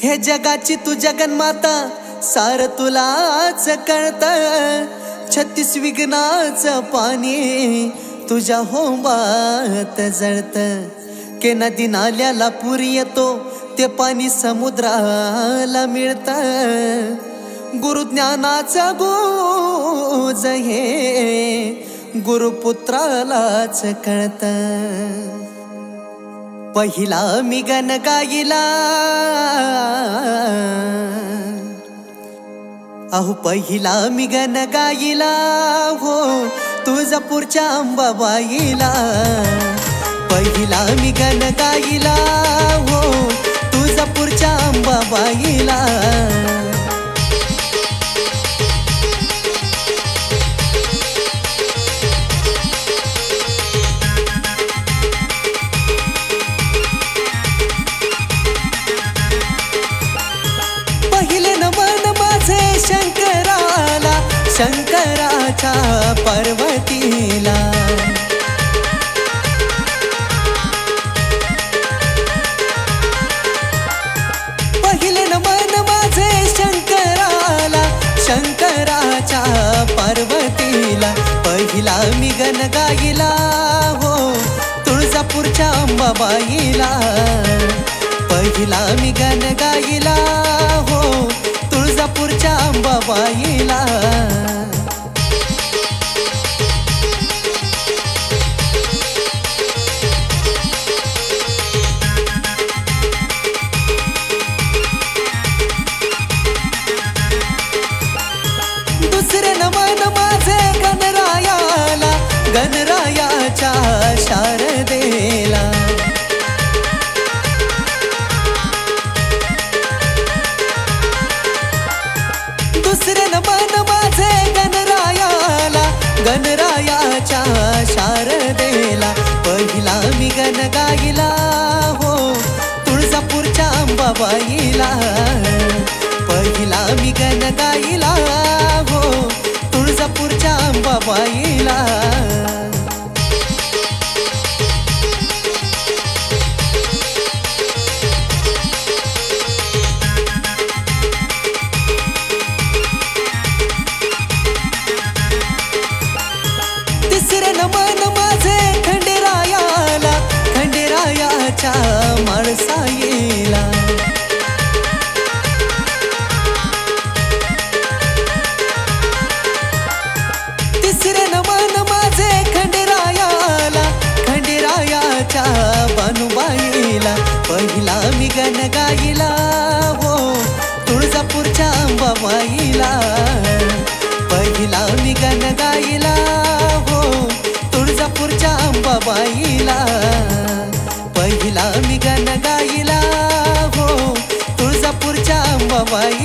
हे जगाची तू जगन्माता सार तुलाच कळतं। 36 विघ्नाचं पाणी तुझ्या होंबात जळतं। के नदी नाल्याला पूर येतो ते पाणी समुद्राला मिळतं। गुरुज्ञानाचा गुज हे गुरुपुत्रालाच कळतं। पहिला मी गण गायला अहो पहिला मी गण गायला हो तुळजापूरच्या अंबाबाईला। पहिला मी गण गायला हो तुळजापूरच्या अंबाबाईला। पहिले नमन माझे शंकराला शंकराच्या पार्वतीला। पहिले नमन माझे शंकराला शंकराच्या पार्वतीला। पहिला मी गण गायला हो तुळजापूरच्या अंबाबाईला। पहिला मी गण गायला हो तुळजापूरच्या अंबाबाईला। दुसरे नमन माझे गणरायाला गणरायाच्या शारदेला। दुसरे नमन माझे गणरायाला गणरायाच्या शारदेला। पहिला मी गण गायला हो तुळजापूरच्या अंबाबाईला। पहिला मी गण गायला हो तुळजापूरच्या अंबाबाईला। तिसरे नमन माझे खंडेरायाला खंडेरायाच्या माळसाईला। तिसरे नमन माझे खंडेरायाला खंडेरायाच्या बानुबाईला। पहिला मी गण गायला हो तुळजापूरच्या अंबाबाईला। पहिला मी गण गायला हो तुळजापूरच्या अंबाबाईला। पहिला मी गण गायला हो तुळजापूरच्या अंबाबाईला।